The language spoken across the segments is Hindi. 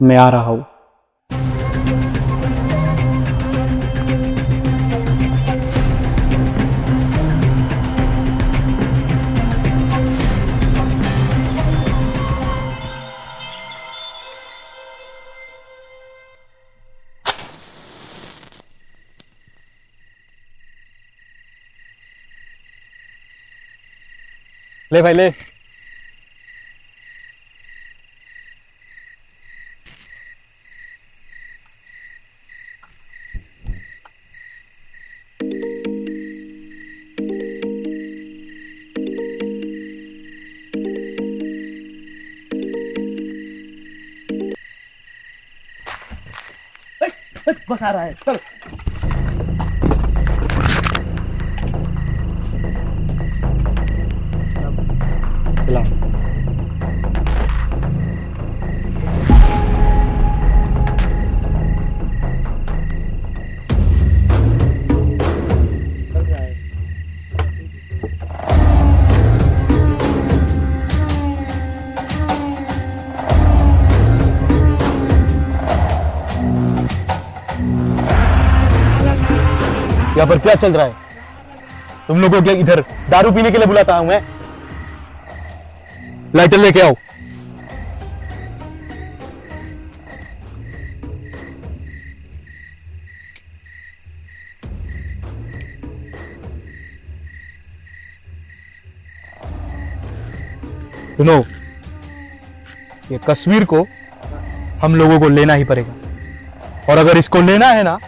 मैं आ रहा हूँ। ले भाई ले। बस आ रहा है, चल। चला। यहाँ पर क्या चल रहा है? तुम लोगों को क्या इधर दारू पीने के लिए बुलाता हूं मैं? लाइटर लेके आओ। सुनो, ये कश्मीर को हम लोगों को लेना ही पड़ेगा, और अगर इसको लेना है ना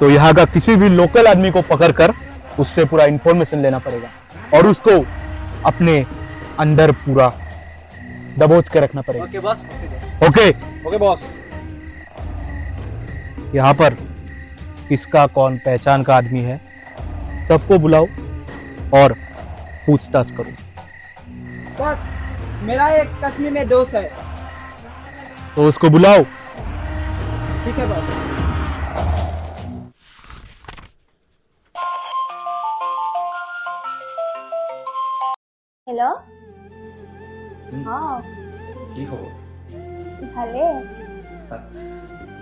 तो यहाँ का किसी भी लोकल आदमी को पकड़कर उससे पूरा इंफॉर्मेशन लेना पड़ेगा और उसको अपने अंदर पूरा दबोच के रखना पड़ेगा। Okay boss. Okay okay boss. यहाँ पर किसका कौन पहचान का आदमी है सबको बुलाओ और पूछताछ करो। बॉस, मेरा एक कश्मीर में दोस्त है। तो उसको बुलाओ। ठीक है बॉस। হেল্ল'। অঁ কি খবৰ? ভালে।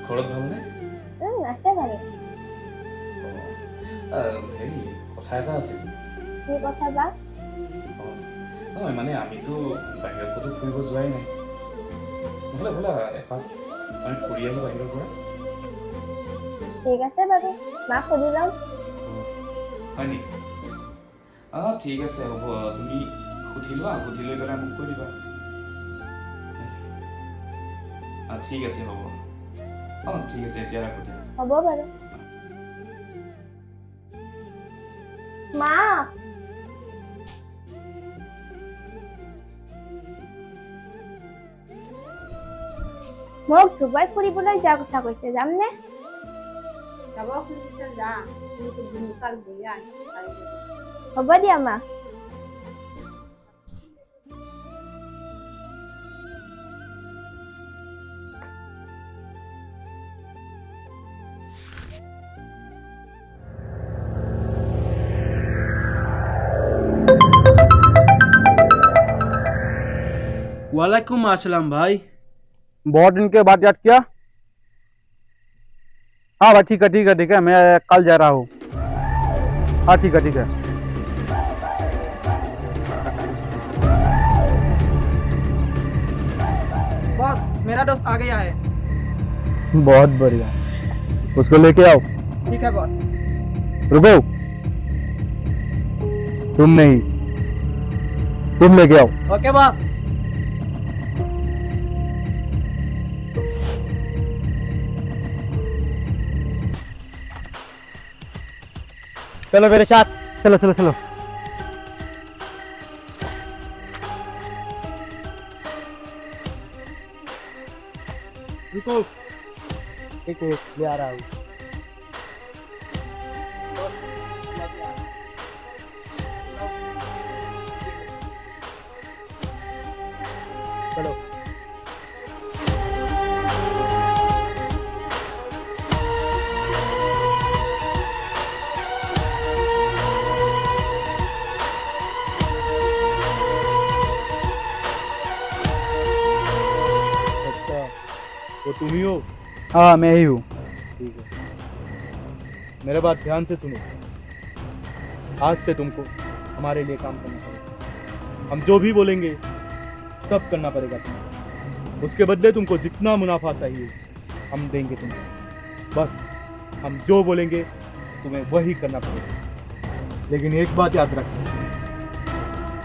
ঘৰত ভালনে? আছে ভালে। হেৰি কথা এটা আছিল। কি কথা বা? নহয় মানে আমিতো বাহিৰত ক'তো ফুৰিব যোৱাই নাই, নহ'লে বোলা এপাক আমি ফুৰি আহিলোঁ বাহিৰৰ পৰা। ঠিক আছে বাৰু, মাক সুধি লওঁ। হয় নেকি? ঠিক আছে হ'ব, তুমি সুধি লোৱা, সুধি লৈ পেলাই মোক কৈ দিবা। ঠিক আছে হ'ব। ঠিক আছে, এতিয়া ৰাখোঁ দিয়া। হ'ব বাৰু। মা, মোক ডুবাই ফুৰিবলৈ যোৱাৰ কথা কৈছে, যামনে? যাব খুজিছে যা, কিন্তু দিনকাল বেয়া। হ'ব দিয়া মা। वालेकुम अस्सलाम भाई। बहुत दिन के बाद याद किया? हाँ भाई, ठीक है ठीक है ठीक है, मैं कल जा रहा हूँ। हाँ ठीक है ठीक है। बॉस, मेरा दोस्त आ गया है। बहुत बढ़िया, उसको लेके आओ। ठीक है बॉस। रुको, तुम नहीं, तुम लेके आओ। Okay boss. चलो मेरे साथ, चलो चलो चलो। रुको। ठीक है, ले आ रहा हूँ। चलो। तुम ही हो? हाँ मैं ही हूँ। ठीक है, मेरे बात ध्यान से सुनो। आज से तुमको हमारे लिए काम करना पड़ेगा। हम जो भी बोलेंगे सब करना पड़ेगा तुमको। उसके बदले तुमको जितना मुनाफा चाहिए हम देंगे तुमको। बस हम जो बोलेंगे तुम्हें वही करना पड़ेगा। लेकिन एक बात याद रखना,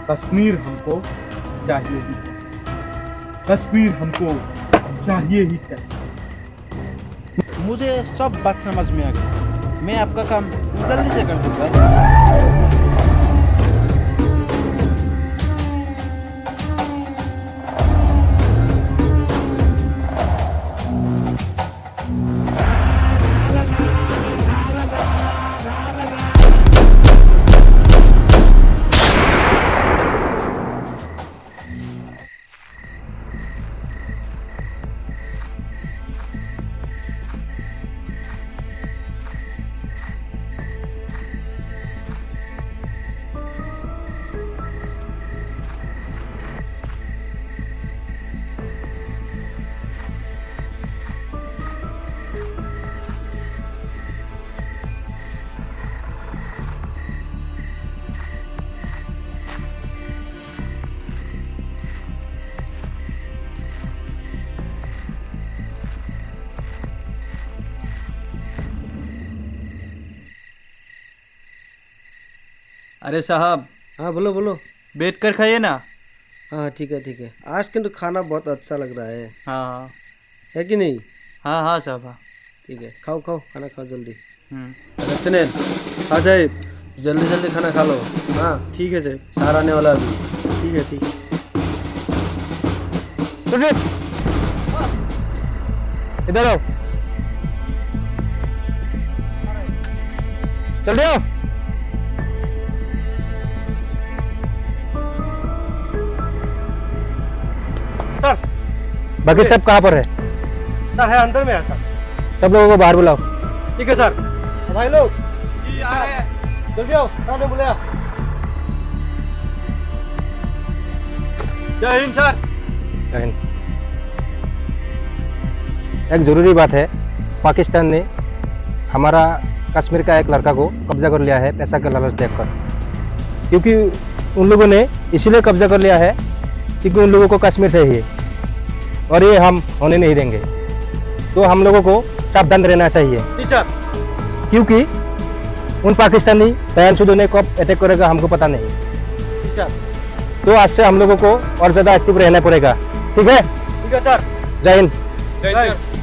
कश्मीर हमको चाहिए ही चाहिए। कश्मीर हमको चाहिए ही चाहिए। मुझे सब बात समझ में आ गई। मैं आपका काम जल्दी से कर दूंगा। अरे साहब, हाँ बोलो बोलो। बैठ कर खाइए ना। हाँ ठीक है। आज किंतु खाना बहुत अच्छा लग रहा है हाँ है कि नहीं? हाँ हाँ साहब हाँ। ठीक है, खाओ खाओ, खाना खाओ जल्दी। हम्म। हाँ साहब, जल्दी जल्दी खाना खा लो। हाँ ठीक है साहब, सार आने वाला अभी। ठीक है ठीक है। इधर आओ, जल्दी आओ। सर, बाकी स्टेप कहाँ पर है? सर है अंदर में है सर। सब लोगों को बाहर बुलाओ। ठीक है सर। भाई लोग जी आ रहे हैं, जल्दी आओ, सामने बुलाया। जय हिंद सर। जय हिंद। एक जरूरी बात है, पाकिस्तान ने हमारा कश्मीर का एक लड़का को कब्जा कर लिया है पैसा का लालच देखकर। क्योंकि उन लोगों ने इसीलिए कब्जा कर लिया है क्योंकि उन लोगों को कश्मीर चाहिए और ये हम होने नहीं देंगे। तो हम लोगों को सावधान रहना चाहिए। जी सर। क्योंकि उन पाकिस्तानी बयानशुदों ने कब अटैक करेगा हमको पता नहीं। जी सर। तो आज से हम लोगों को और ज़्यादा एक्टिव रहना पड़ेगा। ठीक है? ठीक है सर। जय हिंद। जय हिंद।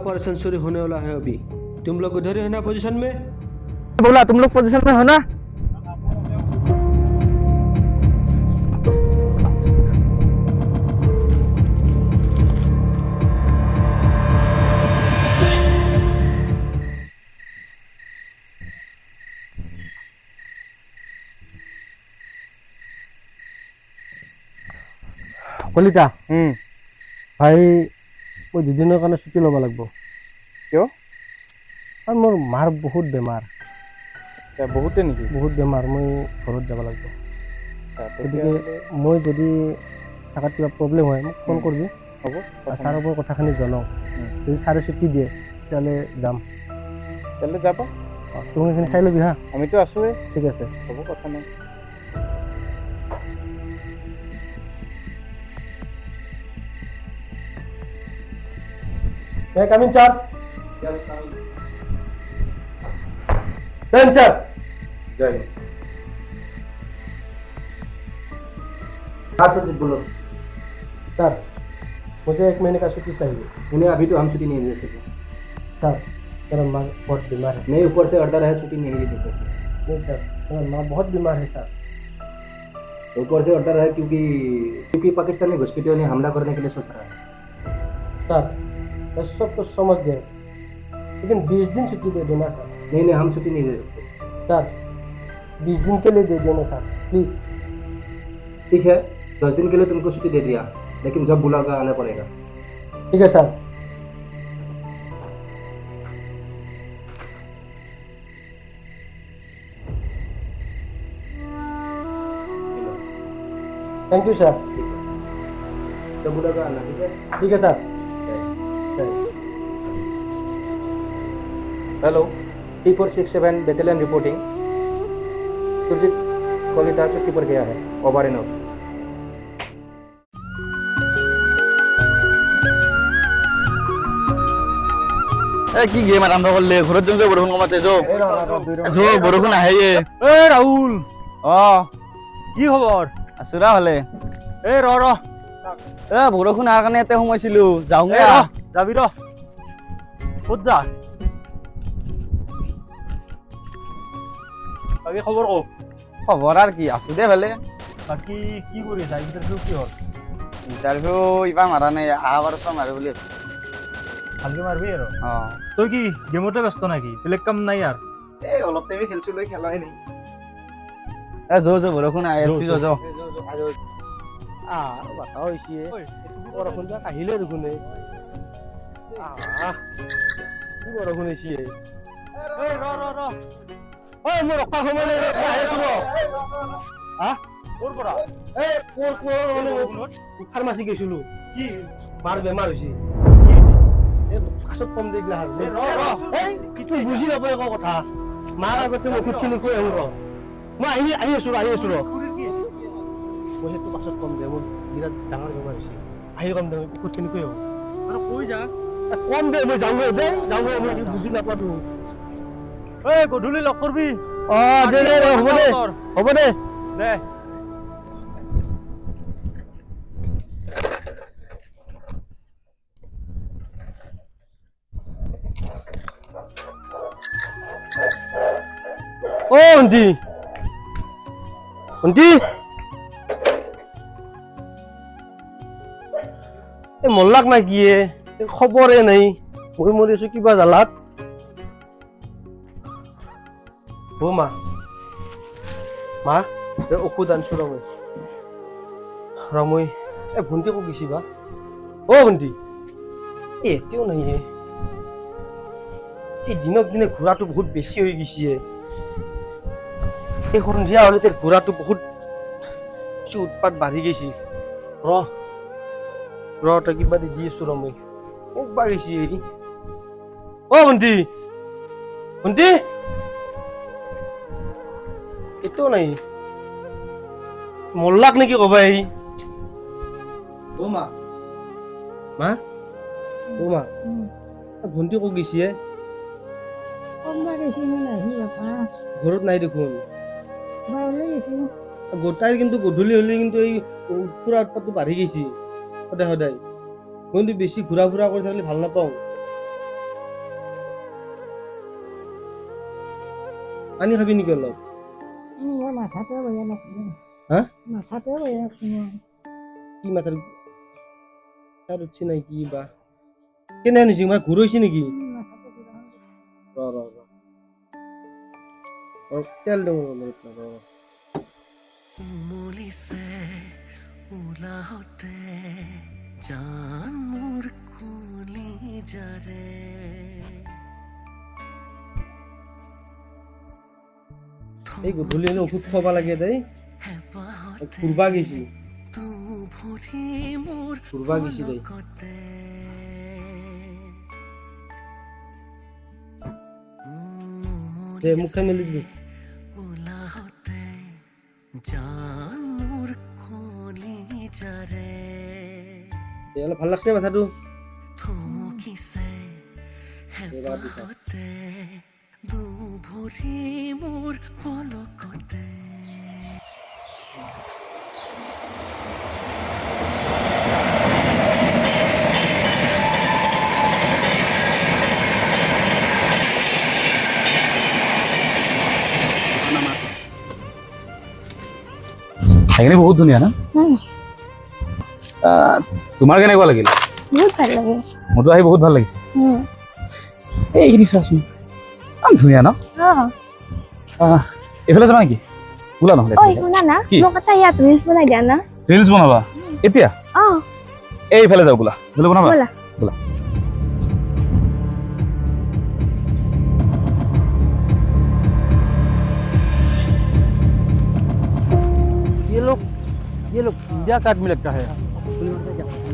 ऑपरेशन शुरू होने वाला है अभी। तुम लोग उधर ही है ना पोजीशन में? बोला तुम लोग पोजीशन में हो ना? কলিতা ভাই মই দুদিনৰ কাৰণে ছুটি ল'ব লাগিব। কিয়? কাৰণ মোৰ মাৰ বহুত বেমাৰ। বহুতে নেকি? বহুত বেমাৰ, মই ঘৰত যাব লাগিব। গতিকে মই যদি থাকাত কিবা প্ৰব্লেম হয় মোক ফোন কৰিবি। হ'ব, ছাৰক মই কথাখিনি জনাওঁ। যদি ছাৰে ছুটি দিয়ে তেতিয়াহ'লে যাম। তেতিয়াহ'লে যাবা। তুমি সেইখিনি চাই ল'বি হা। আমিতো আছোঁৱেই। ঠিক আছে, হ'ব, কথা নাই। May I come in, sir? Yes, come in. Then, sir. जय हिंद। हाँ सर, बोलो। सर, मुझे 1 महीने का छुट्टी चाहिए। उन्हें अभी तो हम छुट्टी नहीं दे सकते। सर, मेरा माँ बहुत बीमार है। नहीं, ऊपर से ऑर्डर है, छुट्टी नहीं दे सकते। नहीं सर, मेरा माँ बहुत बीमार है सर। ऊपर से ऑर्डर है क्योंकि पाकिस्तानी हॉस्पिटल ने हमला करने के लिए सोच रहा है। सर मैं सब कुछ समझ गए, लेकिन 20 दिन छुट्टी दे देना सर। नहीं, हम छुट्टी नहीं दे सकते। सर 20 दिन के लिए दे देना सर, प्लीज़। ठीक है, 10 दिन के लिए तुमको छुट्टी दे दिया, लेकिन जब बुलाकर आना पड़ेगा। ठीक है सर। Thank you sir. जब बुलाकर आना, ठीक है। ठीक है sir. Hello, T467 battalion reporting. Surjit Kalita चुटकी पर गया है, ओवर एंड आउट। কি গেম আৰম্ভ কৰিলে ঘৰত যোন বৰষুণ কমাতে বৰষুণ আহে রাহুল, কি খবৰ? আছো ৰা হলে ৰ বৰষুণ অহাৰ কাৰণে ইয়াতে সোমাইছিলো যাওঁগে যাবি ৰ। ক'ত যা? বাকী খবৰ ক? খবৰ আৰু কি আছো দে ভালে। বাকী কি কৰি আছা? ইণ্টাৰভিউ কি হ'ল? ইণ্টাৰভিউ এইবাৰ মাৰা নাই, অহাবাৰ মাৰো বুলি ভালকে মাৰবি আৰু। তই কি গেমতে ব্যস্ত নাকি? বেলেগ কাম নাই আৰু? অলপ টাইমে খেলছো, লৈ খেলাই নাই। বৰষুণ আহি আছে বাতা হৈছে বৰষুণ যাক আহিলে দেখোন। কি বৰষুণ হৈছে? মোৰ ৰখা সময় নাই, ক'ৰ পৰা? ফাৰ্মাচী গৈছিলো। কি মাৰ বেমাৰ হৈছে। কি হৈছে? কাছত কম দেখিলা বুজি নাপায় একো কথা। মাৰ আগতে ঔষধখিনি কৈ আহো ৰ। মই আহি আছো ৰ। খুৰীৰ কি হৈছে? মই সেইটো পাছত কম দে, মোৰ বিৰাট ডাঙৰ বেমাৰ হৈছে। আহি কম দে, ঔষধখিনি কৈ আহো। আৰু কৈ যা। কম দে, মই যাওঁগৈ মই বুজি নাপাতো। গধূলি লগ কৰবি। হ'ব দে। দে ভণ্টি মল্লাক না কি খবৰে নাই। মই মৰিছো কিবা জালাত। মা ঔষধ আনছো মই ভণ্টি ক'ত গৈছি বা? ভণ্টি এতিয়াও নাই। এই দিনক দিনে ঘোৰাটো বহুত বেছি হৈ গৈছে। এই সন্ধিয়া হলে তোৰ ঘোৰাটো বহুত উৎপাত বাঢ়ি গৈছে। ৰ তই কিবা দি আছো ৰ। মই মোক বা গৈছি। ভণ্টি এতিয়াও নাই। মল্লাক নেকি কবা? মা ভণ্টি ক'ত গৈছে? ঘৰত নাই দেখোন। গোটাই কিন্তু গধূলি হলে কিন্তু এই ফুৰা উৎপাতটো বাঢ়ি গৈছে সদায়। মই কিন্তু বেছি ঘূৰা ফুৰা কৰি থাকিলে ভাল নাপাওঁ। পানী খাবি নেকি অলপ? কি মাথাৰ তাত উঠছি নাই কি বা? কেনে আনিছি? মানে ঘূৰ হৈছে নেকি? তেল দিওঁ উমলিছে উলাহতে জান মোৰ কুলি যাৰে এই গধূলি ঔষধ খাব লাগে। দেই ঘূৰবা গৈছি। ঘূৰবা গৈছি দেই। দে মুখে মেলি দিবি। অলপ ভাল লাগছে মাথাটো। মোৰ পলকতে ঠাইখিনি বহুত ধুনীয়া না তোমাৰ কেনেকুৱা লাগিল বহুত ভাল লাগে মোৰতো আহি বহুত ভাল লাগিছে এইখিনি চোৱাচোন ইমান ধুনীয়া ন এইফালে যাবা নেকি ওলা নহ'লে ঐ শুনা না কি? মোক এটা ইয়াত ৰিলছ বনাই দিয়া না ৰিলছ বনাবা এতিয়া এইফালে যাওঁ বোলা বোলে বনাবা ব'লা। বোলা ये लोग इंडिया का आदमी लगता है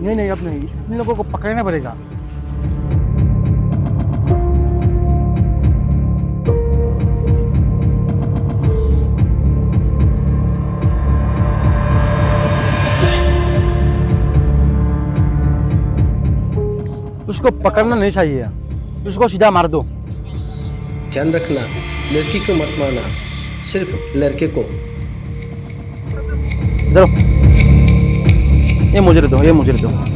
नहीं अब नहीं इन लोगों को पकड़ना पड़ेगा उसको पकड़ना नहीं चाहिए उसको सीधा मार दो ध्यान रखना लड़की को मत मारना सिर्फ लड़के को इधर ये मुझे दे दो